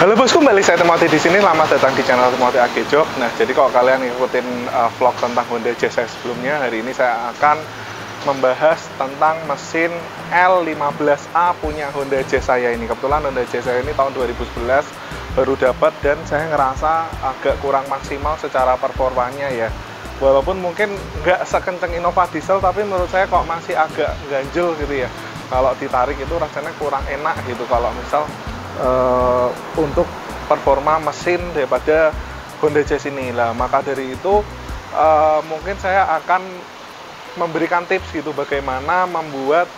Halo bosku, kembali saya Timothy di sini. Selamat datang di channel Timothy Agejo. Nah, jadi kalau kalian ngikutin vlog tentang Honda Jazz saya sebelumnya, hari ini saya akan membahas tentang mesin L15A punya Honda Jazz saya ini. Kebetulan Honda Jazz saya ini tahun 2011 baru dapat dan saya ngerasa agak kurang maksimal secara performanya ya. Walaupun mungkin nggak sekenceng Innova diesel, tapi menurut saya kok masih agak ganjel gitu ya. Kalau ditarik itu rasanya kurang enak gitu kalau misal untuk performa mesin daripada Honda Jazz ini lah. Maka dari itu mungkin saya akan memberikan tips gitu bagaimana membuat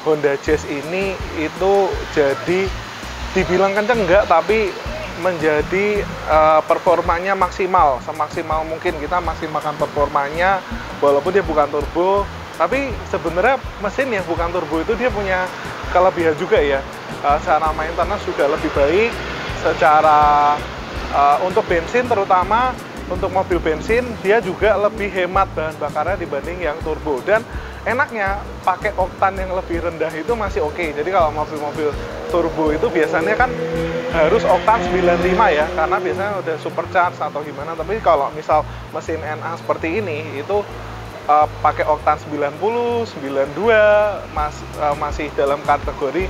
Honda Jazz ini itu jadi dibilang kenceng enggak, tapi menjadi performanya maksimal, semaksimal mungkin kita maksimalkan performanya walaupun dia bukan turbo. Tapi sebenarnya mesin yang bukan turbo itu dia punya kelebihan juga ya. Secara maintenance juga lebih baik, secara untuk bensin terutama untuk mobil bensin dia juga lebih hemat bahan bakarnya dibanding yang turbo. Dan enaknya pakai oktan yang lebih rendah itu masih oke. Jadi kalau mobil-mobil turbo itu biasanya kan harus oktan 95 ya, karena biasanya udah supercharge atau gimana. Tapi kalau misal mesin NA seperti ini itu pakai oktan 90, 92 masih dalam kategori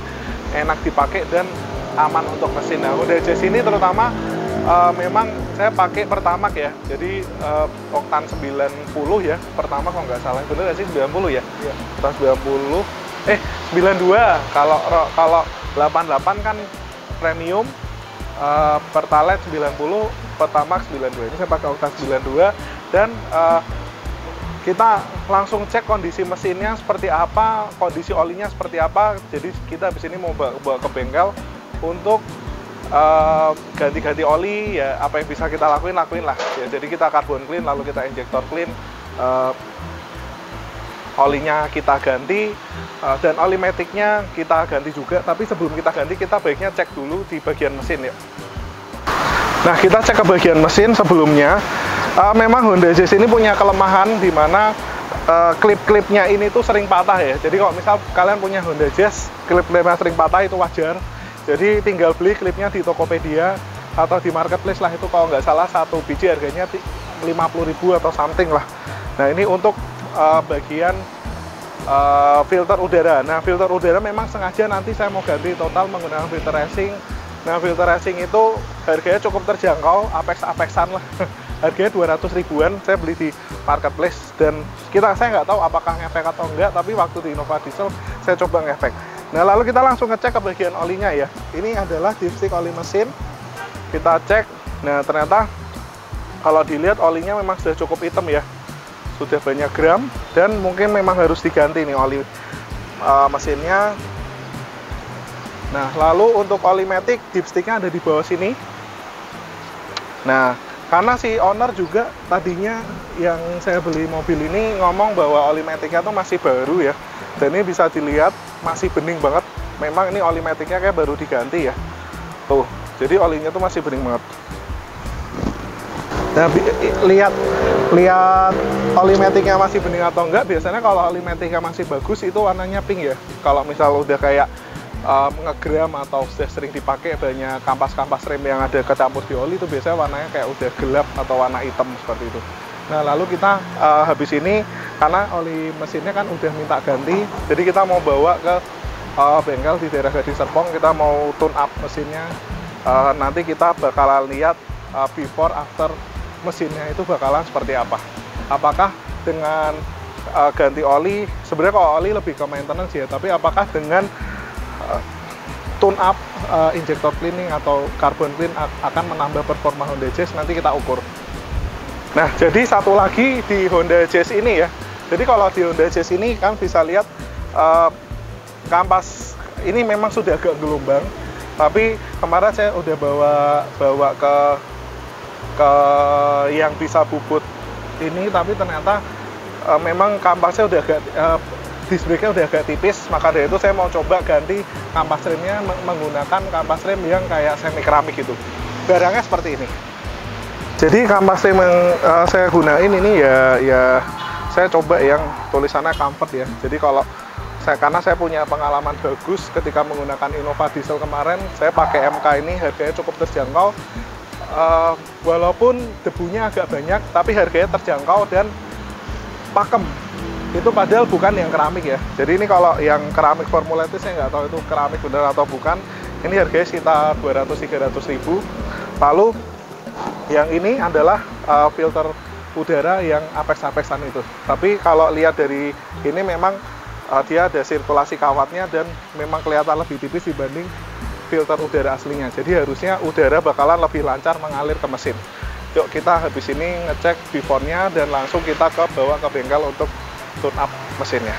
enak dipakai dan aman untuk mesin. Nah, Honda Jazz ini terutama memang saya pakai Pertamax ya. Jadi oktan 90 ya, Pertamax kalau nggak salah. Bener nggak sih 90 ya? Iya. Oktan 90. 92. Kalau 88 kan premium, Pertalite 90, Pertamax 92. Ini saya pakai oktan 92 dan kita langsung cek kondisi mesinnya seperti apa, kondisi olinya seperti apa. Jadi kita habis ini mau bawa ke bengkel untuk ganti-ganti oli ya. Apa yang bisa kita lakuin lah ya. Jadi kita carbon clean, lalu kita injektor clean, olinya kita ganti, dan oli maticnya kita ganti juga. Tapi sebelum kita ganti, kita baiknya cek dulu di bagian mesin ya. Nah, kita cek ke bagian mesin sebelumnya. Memang Honda Jazz ini punya kelemahan di mana klip-klipnya ini tuh sering patah ya. Jadi kalau misal kalian punya Honda Jazz, klip-klipnya sering patah itu wajar. Jadi tinggal beli klipnya di Tokopedia atau di marketplace lah, itu kalau nggak salah satu biji harganya 50.000 atau something lah. Nah, ini untuk bagian filter udara. Nah, filter udara memang sengaja nanti saya mau ganti total menggunakan filter racing. Nah, filter racing itu harganya cukup terjangkau, apex-apexan lah. Harganya 200 ribuan, saya beli di marketplace. Dan saya nggak tahu apakah ngefek atau enggak, tapi waktu di Innova Diesel saya coba ngefek. Nah, lalu kita langsung ngecek ke bagian olinya ya. Ini adalah dipstick oli mesin. Kita cek, nah ternyata kalau dilihat olinya memang sudah cukup hitam ya, sudah banyak gram, dan mungkin memang harus diganti nih oli mesinnya. Nah, lalu untuk oli matic, dipsticknya ada di bawah sini. Nah, karena si owner juga tadinya yang saya beli mobil ini ngomong bahwa oli maticnya tuh masih baru ya. Dan ini bisa dilihat masih bening banget. Memang ini oli maticnya kayak baru diganti ya. Tuh, jadi olinya tuh masih bening banget. Nah, lihat oli maticnya masih bening atau enggak. Biasanya kalau oli maticnya masih bagus itu warnanya pink ya. Kalau misal udah kayak ngegram atau sudah sering dipakai, banyak kampas-kampas rem yang ada kecampur di oli, itu biasanya warnanya kayak udah gelap atau warna hitam seperti itu. Nah, lalu kita habis ini karena oli mesinnya kan udah minta ganti, jadi kita mau bawa ke bengkel di daerah Gading Serpong. Kita mau tune up mesinnya. Nanti kita bakalan lihat before after mesinnya itu bakalan seperti apa. Apakah dengan ganti oli, sebenarnya kalau oli lebih ke maintenance ya, tapi apakah dengan tune up, injector cleaning atau carbon clean akan menambah performa Honda Jazz, nanti kita ukur. Nah, jadi satu lagi di Honda Jazz ini ya. Jadi kalau di Honda Jazz ini kan bisa lihat kampas ini memang sudah agak gelombang. Tapi kemarin saya udah bawa ke yang bisa bubut ini, tapi ternyata memang kampasnya udah agak disc brake-nya udah agak tipis. Maka dari itu saya mau coba ganti kampas remnya menggunakan kampas rem yang kayak semi keramik gitu. Barangnya seperti ini. Jadi kampas rem yang saya gunain ini ya saya coba yang tulisannya comfort ya. Jadi kalau karena saya punya pengalaman bagus ketika menggunakan Innova diesel kemarin. Saya pakai MK ini, harganya cukup terjangkau. Walaupun debunya agak banyak, tapi harganya terjangkau dan pakem. Itu padahal bukan yang keramik ya. Jadi ini kalau yang keramik Formula itu saya nggak tahu itu keramik benar atau bukan. Ini harganya sekitar 200-300 ribu. Lalu yang ini adalah filter udara yang apex-apexan itu. Tapi kalau lihat dari ini memang dia ada sirkulasi kawatnya dan memang kelihatan lebih tipis dibanding filter udara aslinya. Jadi harusnya udara bakalan lebih lancar mengalir ke mesin. Yuk kita habis ini ngecek before-nya dan langsung kita bawa ke bengkel untuk tune up mesinnya.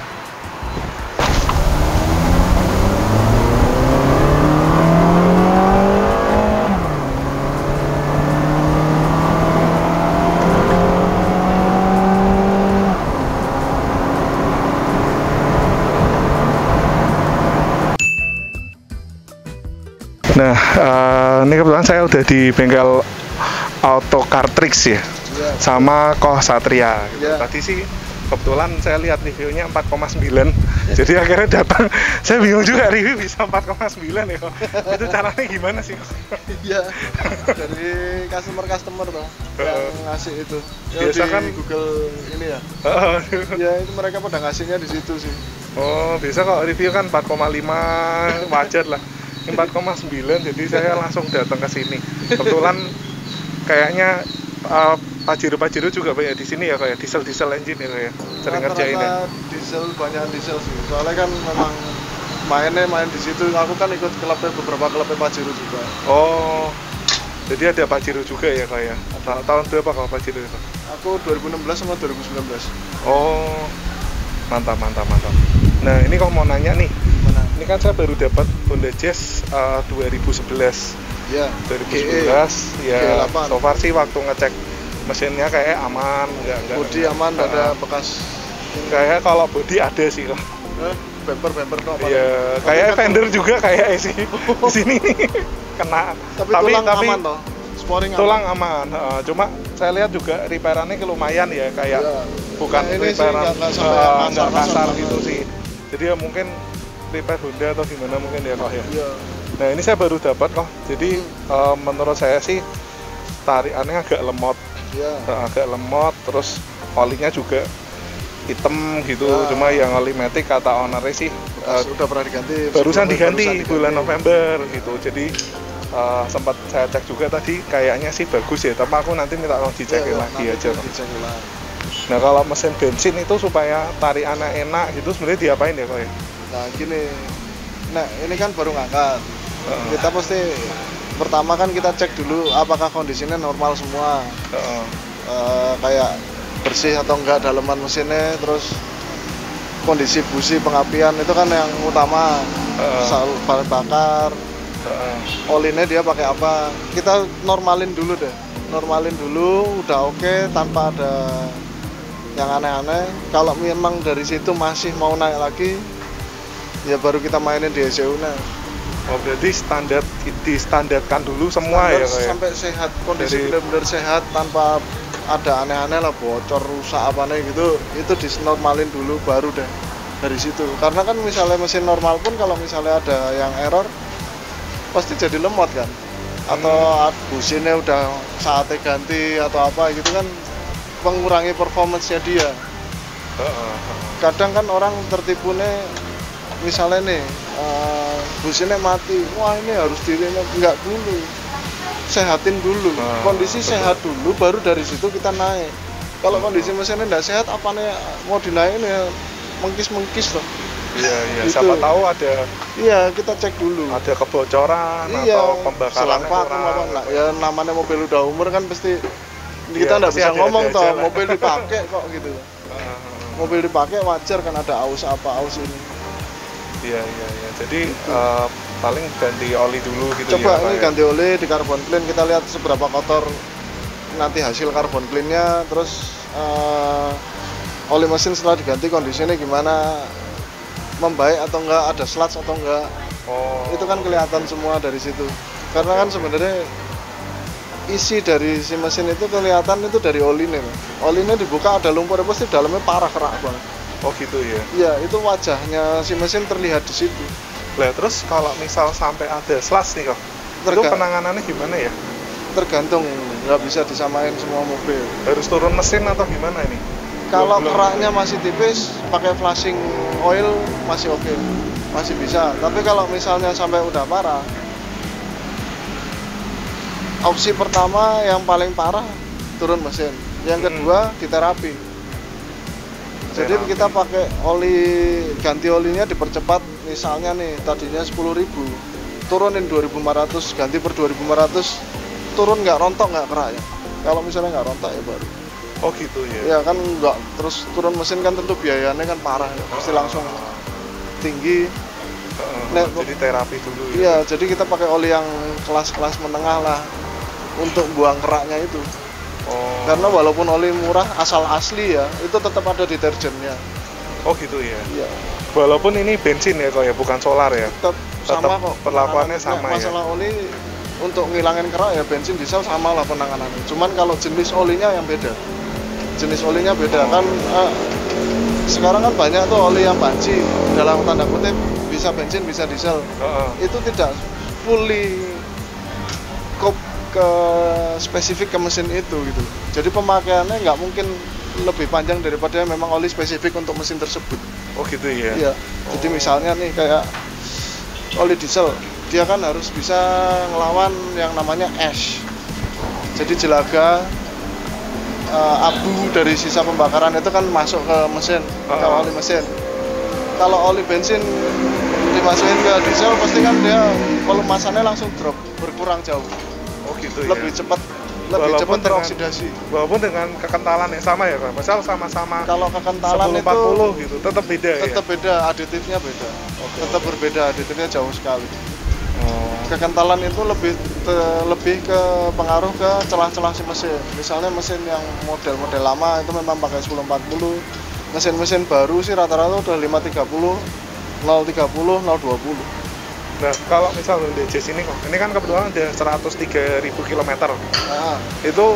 Nah, ini kebetulan saya udah di bengkel Auto Cartrix ya, sama Koh Satria. Gitu. Tadi sih kebetulan saya lihat reviewnya 4,9, jadi akhirnya datang. Saya bingung juga review bisa 4,9 ya. Itu caranya gimana sih? Iya, dari customer toh yang ngasih itu. Ya, biasa di kan Google ini ya. Ya itu mereka pada ngasihnya di situ sih. Oh, biasa kalau review kan 4,5 wajar lah. 4,9, jadi saya langsung datang ke sini. Kebetulan kayaknya Pajero juga banyak di sini ya, kayak diesel engine ya, kayak sering ngerjain ya. Banyak diesel sih. Soalnya kan memang main di situ. Aku kan ikut beberapa klubnya Pajero juga. Oh, jadi ada Pajero juga ya kayak. Tahun berapa kalau Pajero itu? Aku 2016 sama 2019. Oh, mantap. Nah, ini kalau mau nanya nih. Ini kan saya baru dapat Honda Jazz 2011. Ya, 2011 ya. So far sih waktu ngecek mesinnya kayak aman, enggak. Bodi aman, enggak ada bekas. Kayak kalau bodi ada sih kok. Bumper kok. Iya, kayak fender juga kayak sih. Di sini nih kena. Tapi aman toh. Sporing tulang aman. Cuma saya lihat juga repairannya lumayan ya, kayak bukan repairan nggak kasar gitu sih. Jadi ya mungkin repair Honda atau gimana mungkin ya kok ya. Nah ini saya baru dapat kok. Jadi menurut saya sih tarikannya agak lemot. Agak lemot, terus olinya juga hitam gitu. Cuma yang oli matic kata ownernya sih sudah pernah diganti. Barusan diganti bulan November gitu. Jadi sempat saya cek juga tadi kayaknya sih bagus ya. Tapi aku nanti minta tolong dicekin lagi aja. Nah kalau mesin bensin itu supaya tarikannya enak gitu sebenarnya diapain ya kok ya? Nah gini, ini kan baru ngangkat. Kita pasti pertama kan kita cek dulu apakah kondisinya normal semua. Kayak bersih atau enggak daleman mesinnya, terus kondisi busi pengapian itu kan yang utama. Bahan bakar, olinya dia pakai apa, kita normalin dulu, udah oke, tanpa ada yang aneh-aneh. Kalau memang dari situ masih mau naik lagi, ya baru kita mainin di ECU-nya. Oh berarti distandarkan dulu semua ya kayak? Sampai sehat, kondisi benar-benar sehat tanpa ada aneh-aneh lah, bocor, rusak apa nih gitu, itu dinormalin dulu baru deh dari situ. Karena kan misalnya mesin normal pun kalau misalnya ada yang error pasti jadi lemot kan, atau businnya udah saatnya ganti atau apa gitu kan, mengurangi performance-nya dia. Kadang kan orang tertipunya misalnya nih businnya mati, wah ini harus diremot. Enggak dulu, sehatin dulu, kondisi sehat dulu baru dari situ kita naik. Kalau kondisi mesinnya enggak sehat, apa nih mau dinaikin ya mengkis loh. Iya, gitu. Siapa tahu ada. Iya, kita cek dulu. Ada kebocoran atau pembakaran kurang. Ya namanya mobil udah umur kan pasti kita nggak bisa ngomong toh mobil dipakai kok gitu. Mobil dipakai wajar kan ada aus ini. Iya. Jadi paling ganti oli dulu gitu. Coba ya, ini ganti oli di carbon clean, kita lihat seberapa kotor nanti hasil carbon cleannya. Terus oli mesin setelah diganti kondisinya gimana, membaik atau enggak, ada sludge atau enggak. Itu kan kelihatan semua dari situ. Karena kan sebenarnya isi dari si mesin itu kelihatan itu dari olinya. Olinya dibuka ada lumpur, pasti dalamnya parah kerak banget. Oh gitu ya. Iya, itu wajahnya si mesin terlihat di situ. Lah terus kalau misal sampai ada slash nih kok, itu penanganannya gimana ya? Tergantung, nggak bisa disamain semua mobil. Harus turun mesin atau gimana ini? Kalau keraknya masih tipis, pakai flashing oil masih oke, masih bisa. Tapi kalau misalnya sampai udah parah, opsi pertama yang paling parah turun mesin, yang kedua diterapi. Jadi kita pakai oli, ganti olinya dipercepat. Misalnya nih tadinya 10.000, turunin 2.500, ganti per 2.500, turun nggak rontok nggak kerak ya. Kalau misalnya nggak rontok ya baru. Oh gitu ya. Ya kan nggak terus turun mesin kan tentu biayanya kan parah ya, pasti langsung tinggi. Jadi terapi dulu ya. Iya, jadi kita pakai oli yang kelas-kelas menengah lah untuk buang keraknya itu. Oh. Karena walaupun oli murah asal asli ya, itu tetap ada deterjennya. Oh gitu ya. Iya. Walaupun ini bensin ya kok ya, bukan solar ya. Tetap sama kok. Perlakuannya sama ya. Masalah oli untuk ngilangin kerak ya bensin diesel sama lah penanganannya. Cuman kalau jenis olinya yang beda. Jenis olinya beda kan. Sekarang kan banyak tuh oli yang banci, dalam tanda kutip bisa bensin bisa diesel. Itu tidak fully ke spesifik ke mesin itu gitu. Jadi pemakaiannya nggak mungkin lebih panjang daripada memang oli spesifik untuk mesin tersebut. Oh gitu ya. Iya. Jadi misalnya nih kayak oli diesel, dia kan harus bisa ngelawan yang namanya ash. Jadi jelaga abu dari sisa pembakaran itu kan masuk ke mesin, ke oli mesin. Kalau oli bensin dimasukin ke diesel pasti kan dia pelumasannya langsung drop, berkurang jauh. Oh gitu ya. Lebih cepat teroksidasi. Walaupun dengan kekentalan yang sama ya Pak. Misal sama-sama kalau kekentalan 10-40 gitu, tetap beda ya. Tetap beda, aditifnya beda. Okay. Tetap berbeda, aditifnya jauh sekali. Kekentalan itu lebih ke pengaruh ke celah-celah si mesin. Misalnya mesin yang model-model lama itu memang pakai 1040. Mesin-mesin baru sih rata-rata udah 530, 030, 020. Nah, kalau misal Honda Jazz ini kok, ini kan kebetulan ada 103.000 km. Itu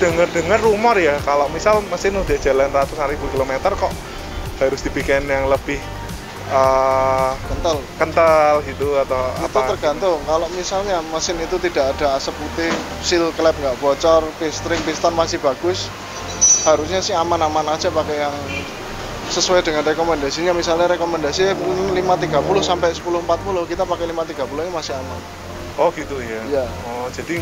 dengar-dengar rumor ya, kalau misal mesin udah jalan ratusan ribu kilometer kok harus dibikin yang lebih kental gitu atau itu apa? Tergantung. Kalau misalnya mesin itu tidak ada asap putih, seal klep nggak bocor, piston masih bagus, harusnya sih aman-aman aja pakai yang sesuai dengan rekomendasinya. Misalnya rekomendasi 530 sampai 1040, kita pakai 530 ini masih aman. Oh gitu ya. Iya. Oh, jadi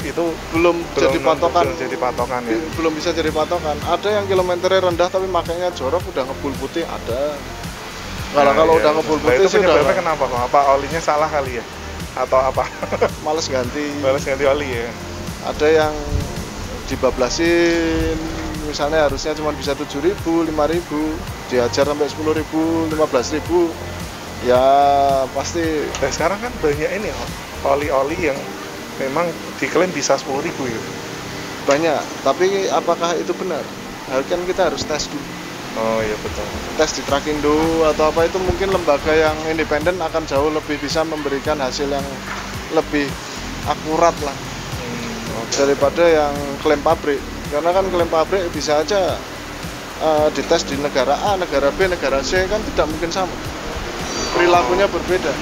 itu belum jadi patokan. Belum jadi patokan ya. Belum bisa jadi patokan. Ada yang kilometernya rendah tapi makanya jorok, udah ngebul putih ada. Kalau udah ngebul putih sih udah. Itu kenapa kok? Apa olinya salah kali ya? Atau apa? Males ganti oli ya. Ada yang dibablasin, misalnya harusnya cuma bisa 7.000, 5.000, diajar sampai 10.000, 15.000. Ya pasti. Dan sekarang kan banyak ini oli-oli yang memang diklaim bisa 10.000 ya. Banyak, tapi apakah itu benar? Kan kita harus tes dulu. Oh iya betul. Tes di Trakindo atau apa itu mungkin lembaga yang independen akan jauh lebih bisa memberikan hasil yang lebih akurat lah daripada yang klaim pabrik. Karena kan klaim pabrik bisa aja dites di negara A, negara B, negara C kan tidak mungkin sama. Perilakunya berbeda.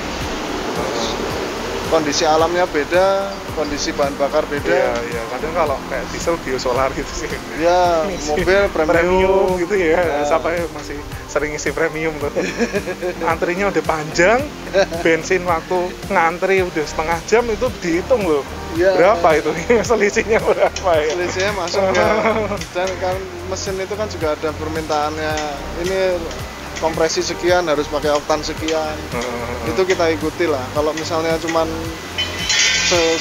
Kondisi alamnya beda, kondisi bahan bakar beda. Iya, kadang kalau kayak diesel biosolar gitu sih. Ya, mobil premium gitu ya. Sampai masih sering isi premium tuh. Antrinya udah panjang, bensin waktu ngantri udah setengah jam itu dihitung loh. Ya, berapa itu? Selisihnya berapa ya? Selisihnya masuk ya. Dan kan mesin itu kan juga ada permintaannya. Ini kompresi sekian harus pakai oktan sekian. Itu kita ikuti lah. Kalau misalnya cuman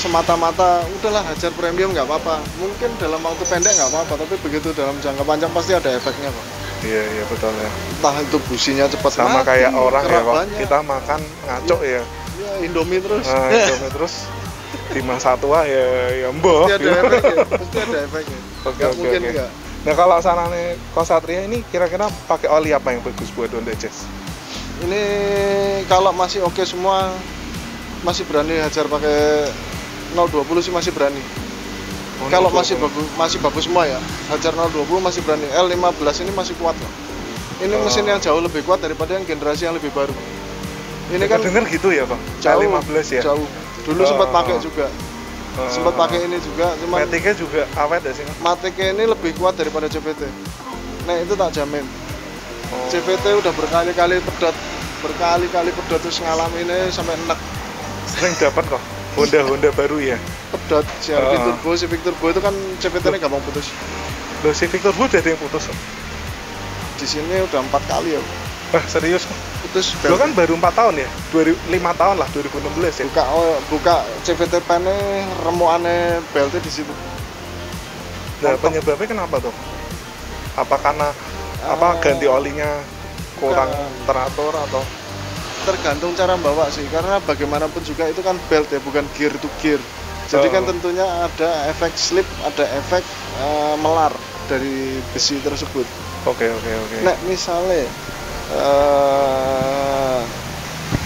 semata-mata udahlah hajar premium nggak apa-apa, mungkin dalam waktu pendek nggak apa-apa, tapi begitu dalam jangka panjang pasti ada efeknya kok. Iya betul ya. Entah itu businya cepat sama mati, kayak orang ya kok kita makan ngaco ya Indomie terus. Indomie terus di masa tua ya mbok. Pasti ada efeknya. Nggak mungkin nggak. Nah kalau Sanane Ksatria ini kira-kira pakai oli apa yang bagus buat Honda Jazz? Ini kalau masih oke semua, masih berani hajar pakai 020 sih masih berani. Kalau masih bagus semua ya, hajar 020 masih berani. L15 ini masih kuat loh. Ini mesin yang jauh lebih kuat daripada yang generasi yang lebih baru. Ini kan denger gitu ya, Pak. Jauh, L15 ya. Jauh. Dulu sempat pakai juga. Sempat pakai ini juga, cuma Matic-nya juga awet ya sih. Matic-nya ini lebih kuat daripada CVT. Nah, itu tak jamin. CVT udah berkali-kali pedot terus ngalamin ini sampai enek. Sering dapat kok. Honda baru ya. Pedot CR-V Turbo, Civic Turbo itu kan CVT-nya gampang putus. Loh, Civic Turbo udah ada yang putus. Di sini udah 4 kali ya. Serius? Putus. Lo kan baru 4 tahun ya? 5 tahun lah, 2016 ya? Buka CVT pen-nya remukannya beltnya di situ. Nah, penyebabnya kenapa tuh? Apa karena ganti olinya kurang teratur atau? Tergantung cara bawa sih, karena bagaimanapun juga itu kan belt ya, bukan gear to gear. Jadi kan tentunya ada efek slip, ada efek melar dari besi tersebut. Oke. Nah, misalnya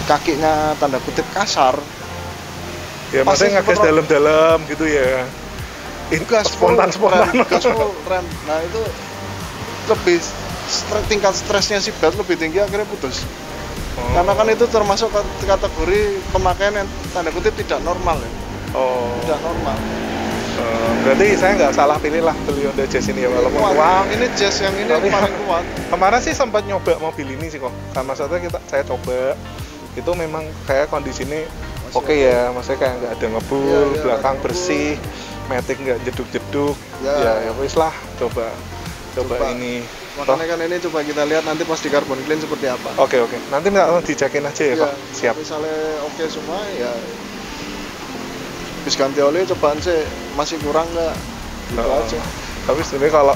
kakinya tanda kutip kasar, ya maksudnya ngegas dalam-dalam gitu ya. Gas spontan gas full rem. Nah, itu lebih tingkat stresnya si belt lebih tinggi, akhirnya putus. Karena kan itu termasuk kategori pemakaian yang tanda kutip tidak normal ya. Tidak normal. Berarti saya nggak salah pilih lah beli Honda Jazz ini ya, walaupun uang. Ini Jazz yang ini paling kuat. Kemarin sih sempat nyoba mobil ini sih kok. Sama saja saya coba. Itu memang kayak kondisinya oke ya, maksudnya kayak nggak ada ngebul, belakang bersih, matic nggak jeduk-jeduk. Ya wis lah, coba ini. Makanya kan ini coba kita lihat nanti pas di carbon clean seperti apa. Oke. Nanti nggak dicekin aja ya, Pak. Siap. Misalnya oke semua ya. Habis ganti oli cobaan sih masih kurang nggak? Gitu aja. Tapi sebenarnya kalau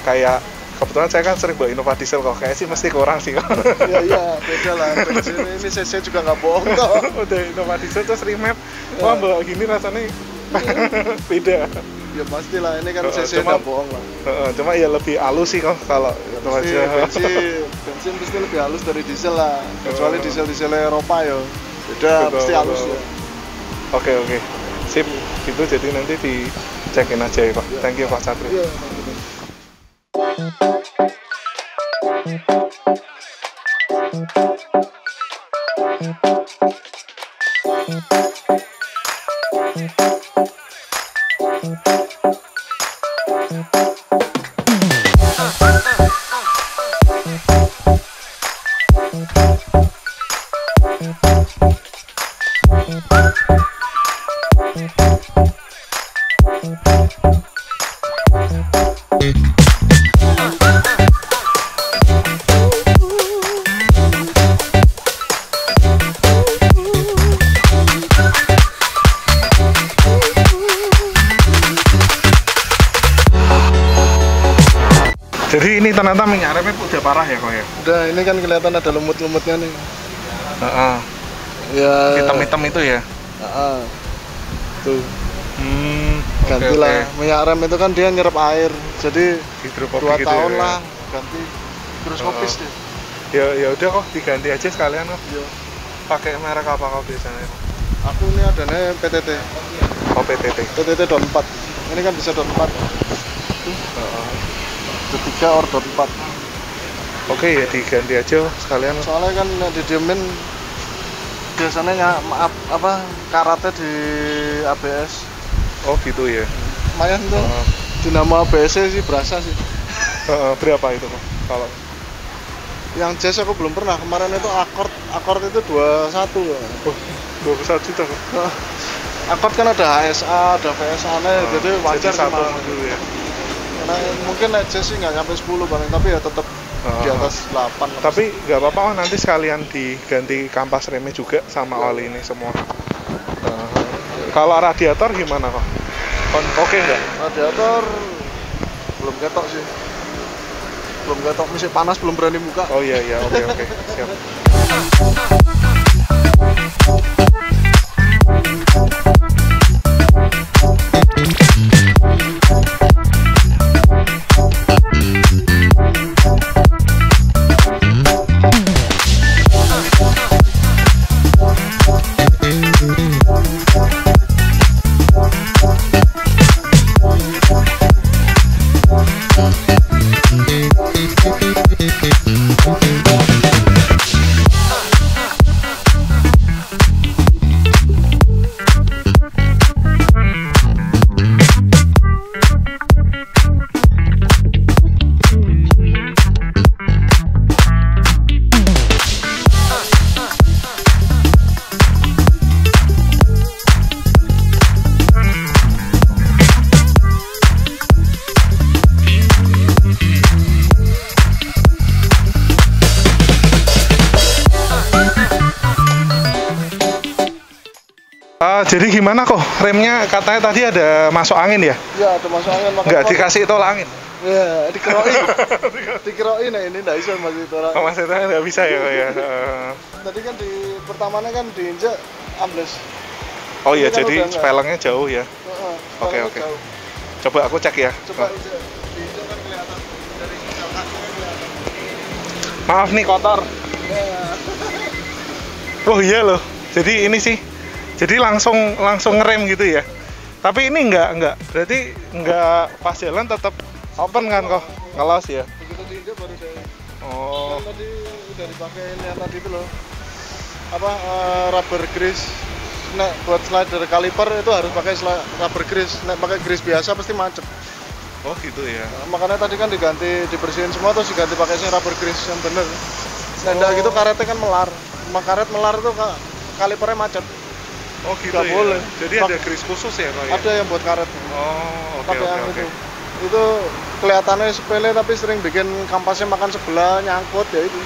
kayak kebetulan saya kan sering bawa Innova diesel kok, kayak sih mesti kurang sih kok. Iya, beda lah. Ini CC juga nggak bohong kok. Udah Innova diesel terus remap, wah bawa gini rasanya beda. Ya pastilah, ini kan CC nggak bohong lah. Cuma ya lebih halus sih kok kalau bensin pasti lebih halus dari diesel lah. Kecuali diesel Eropa ya, beda pasti halus ya. Oke. Sip, gitu jadi nanti dicekin aja ya Pak. Thank you Pak Satri. Jadi ini ternyata minyak remnya udah parah ya kok ya? Udah, ini kan kelihatan ada lumut-lumutnya nih. Ya. Hitam-hitam itu ya? Tuh. Gantilah. Minyak rem itu kan dia nyerap air. Jadi 2 gitu tahun ya, lah ganti hidroskopis deh. Ya udah kok diganti aja sekalian kok. Iya. Pakai merek apa kok biasanya? Aku ini adanya PTT. Oh PTT. PTT Don 4. Ini kan bisa Don 4. Ketiga or Don 4. Oke ya diganti aja sekalian. Soalnya kan didiemin biasanya karatnya di ABS. Oh gitu ya. Lumayan tuh. Dinamo ABS sih berasa sih. Berapa itu Pak? Kalau yang Jazz aku belum pernah. Kemarin itu Accord itu 21 ya. Oh, 21 juta Pak. Accord kan ada HSA, ada VSA-nya, jadi wajar satu dulu ya. Karena mungkin Jazz sih nggak nyampe 10 paling, tapi ya tetap di atas 8. Tapi nggak apa-apa nanti sekalian diganti kampas remnya juga sama oli ini semua. Kalau radiator gimana kok? Oke nggak? Radiator belum ketok sih. Belum ketok, masih panas, belum berani buka. Oh iya oke siap. Thank you. Jadi gimana kok? Remnya katanya tadi ada masuk angin ya? Ya, ada masuk angin. Nggak dikasih tolak angin? Ya, dikerokin. Dikerokin, nah ini nggak bisa masih tolak. Oh, masih tolak nggak bisa ya kok ya? Tadi kan pertamanya kan diinjak ambles. Oh iya, kan jadi spelengnya jauh ya? Oke. Jauh. Coba aku cek ya. Coba diinjak kan kelihatan. Dari injak kakinya kelihatan. Maaf nih kotor. Ya. Oh iya loh. Jadi ini sih. Jadi langsung ngerem gitu ya. Tapi ini enggak. Berarti enggak pas jalan tetap open kan kok. Ngelos ya. Begitu diinjak baru deh. Oh. Kan tadi udah dipakai yang tadi itu loh. Rubber grease. Nek buat slider kaliper itu harus pakai rubber grease. Nek pakai grease biasa pasti macet. Oh gitu ya. Makanya tadi kan dibersihin semua terus diganti pakai rubber grease yang bener. Nek gitu karetnya kan melar. Karet melar itu kalipernya macet. Oh gitu Gak ya. boleh. Jadi ada grease khusus ya kok ya? Ada yang buat karet. Oh, oke. Itu kelihatannya sepele tapi sering bikin kampasnya makan sebelah, nyangkut ya itu.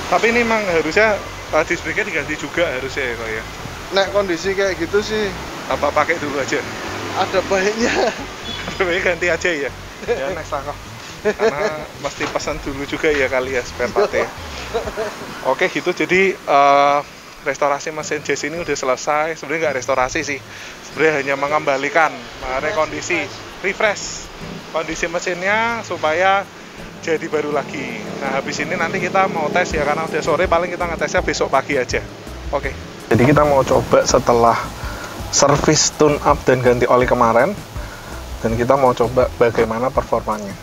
Tapi ini memang harusnya disc brake-nya diganti juga harusnya ya kok ya? Nek kondisi kayak gitu sih apa pakai dulu aja? ada baiknya. Ada baiknya ganti aja ya? Ya next lah kok. Karena mesti pesan dulu juga ya kali ya spare part-nya. Oke gitu, jadi restorasi mesin jazz ini udah selesai. Sebenarnya nggak restorasi sih, sebenarnya hanya mengembalikan kondisi, refresh kondisi mesinnya supaya jadi baru lagi. Nah habis ini nanti kita mau tes ya, karena udah sore, paling kita ngetesnya besok pagi aja. Oke. Jadi kita mau coba setelah servis tune up dan ganti oli kemarin, dan kita mau coba bagaimana performanya.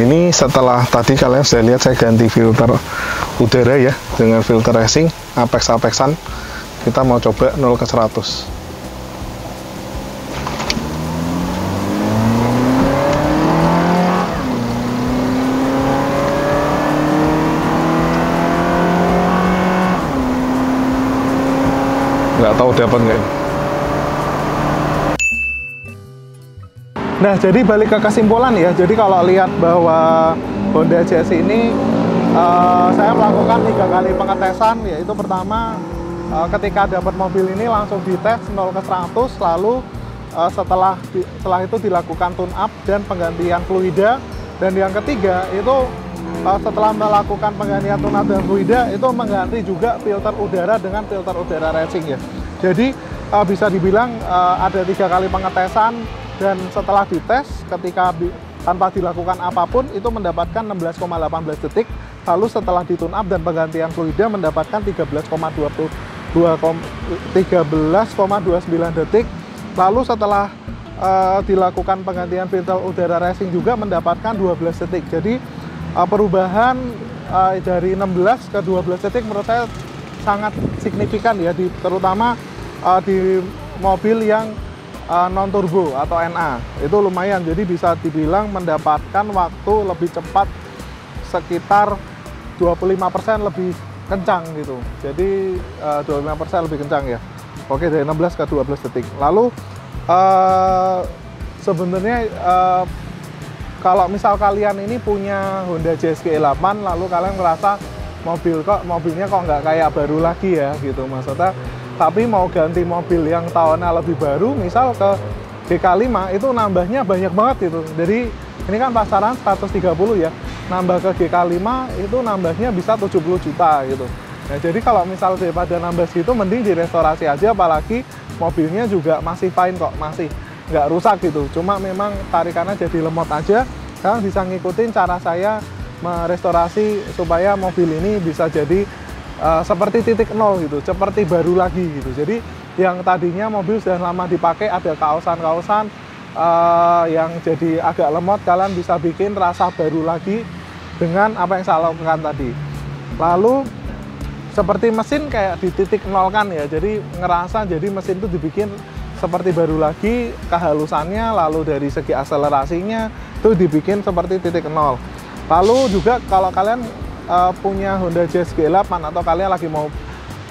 Ini setelah tadi kalian sudah lihat saya ganti filter udara ya dengan filter racing apex-apexan. Kita mau coba 0 ke 100. Nggak tahu dapat nggak ini. Nah, jadi balik ke kesimpulan ya. Jadi kalau lihat bahwa Honda Jazz ini saya melakukan 3 kali pengetesan, yaitu pertama ketika dapat mobil ini langsung dites 0 ke 100, lalu setelah itu dilakukan tune up dan penggantian fluida, dan yang ketiga itu setelah melakukan penggantian tune up dan fluida itu mengganti juga filter udara dengan filter udara racing ya. Jadi bisa dibilang ada 3 kali pengetesan, dan setelah dites ketika tanpa dilakukan apapun itu mendapatkan 16,18 detik, lalu setelah di tune up dan penggantian fluida mendapatkan 13,29 detik, lalu setelah dilakukan penggantian filter udara racing juga mendapatkan 12 detik. Jadi perubahan dari 16 ke 12 detik menurut saya sangat signifikan ya, terutama di mobil yang non turbo atau NA itu lumayan. Jadi bisa dibilang mendapatkan waktu lebih cepat sekitar 25% lebih kencang gitu. Jadi 25% lebih kencang ya. Oke, dari 16 ke 12 detik. Lalu sebenarnya kalau misal kalian ini punya Honda Jazz GE8 lalu kalian merasa mobilnya kok nggak kayak baru lagi ya gitu, maksudnya tapi mau ganti mobil yang tahunnya lebih baru, misal ke GK5 itu nambahnya banyak banget gitu. Jadi ini kan pasaran 130 ya, nambah ke GK5 itu nambahnya bisa 70 juta gitu. Nah, jadi kalau misal daripada nambah segitu mending direstorasi aja, apalagi mobilnya juga masih fine kok, masih nggak rusak gitu. Cuma memang tarikannya jadi lemot aja. Kalian bisa ngikutin cara saya merestorasi supaya mobil ini bisa jadi seperti titik nol gitu, seperti baru lagi gitu. Jadi yang tadinya mobil sudah lama dipakai ada kaosan-kaosan yang jadi agak lemot, kalian bisa bikin rasa baru lagi dengan apa yang saya lakukan tadi. Lalu seperti mesin kayak di titik nol kan ya, jadi ngerasa jadi mesin itu dibikin seperti baru lagi, kehalusannya, lalu dari segi akselerasinya itu dibikin seperti titik nol. Lalu juga kalau kalian punya Honda Jazz G8 atau kalian lagi mau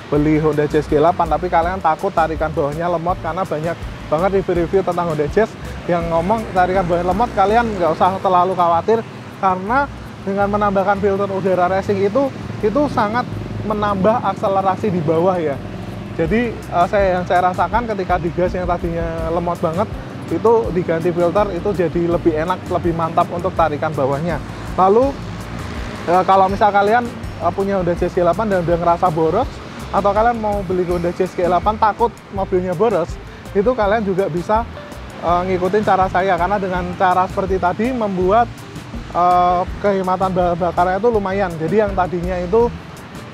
beli Honda Jazz G8 tapi kalian takut tarikan bawahnya lemot, karena banyak banget review-review tentang Honda Jazz yang ngomong tarikan bawahnya lemot, kalian nggak usah terlalu khawatir, karena dengan menambahkan filter udara racing itu sangat menambah akselerasi di bawah ya. Jadi yang saya rasakan ketika digas yang tadinya lemot banget, itu diganti filter itu jadi lebih enak, lebih mantap untuk tarikan bawahnya. Lalu kalau misal kalian punya Honda Jazz G8 dan udah ngerasa boros, atau kalian mau beli Honda Jazz G8 takut mobilnya boros, itu kalian juga bisa ngikutin cara saya, karena dengan cara seperti tadi membuat kehematan bahan bakarnya itu lumayan. Jadi yang tadinya itu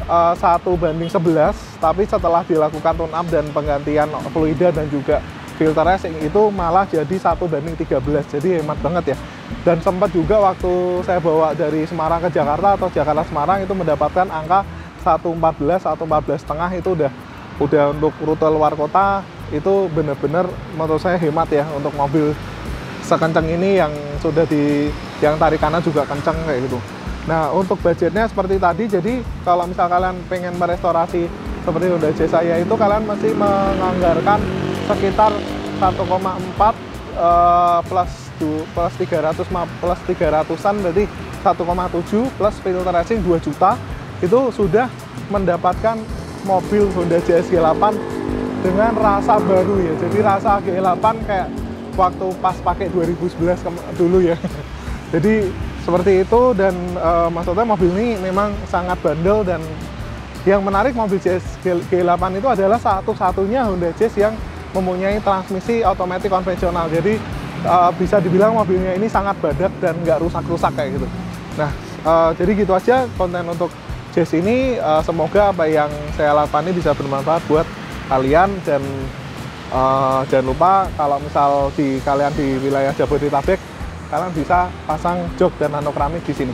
1:11, tapi setelah dilakukan tune up dan penggantian fluida dan juga filter racing itu malah jadi 1:13, jadi hemat banget ya. Dan sempat juga waktu saya bawa dari Semarang ke Jakarta atau Jakarta Semarang itu mendapatkan angka 1:14 atau 14,5, itu udah untuk rute luar kota, itu bener-bener menurut saya hemat ya untuk mobil sekencang ini yang sudah yang tarikannya juga kencang kayak gitu. Nah, untuk budgetnya seperti tadi, jadi kalau misal kalian pengen merestorasi seperti Honda Jazz saya itu, kalian mesti menganggarkan sekitar 1,4 plus 300-an, berarti 1,7 plus filter racing 2 juta, itu sudah mendapatkan mobil Honda Jazz G8 dengan rasa baru ya. Jadi rasa G8 kayak waktu pas pakai 2011 dulu ya. Jadi seperti itu, dan maksudnya mobil ini memang sangat bandel. Dan yang menarik, mobil Jazz G8 itu adalah satu-satunya Honda Jazz yang mempunyai transmisi otomatis konvensional. Jadi bisa dibilang mobilnya ini sangat badak dan nggak rusak-rusak kayak gitu. Nah, jadi gitu aja konten untuk Jazz ini. Semoga apa yang saya lakukan ini bisa bermanfaat buat kalian, dan jangan lupa kalau misal kalian di wilayah Jabodetabek, kalian bisa pasang jok dan nano keramik di sini.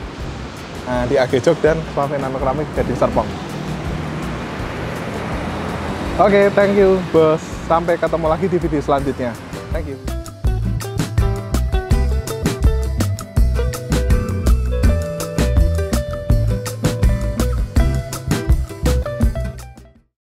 Nah, di AG Jok dan Suave Nano Keramik Gading Serpong. Oke, thank you bos. Sampai ketemu lagi di video selanjutnya. Thank you.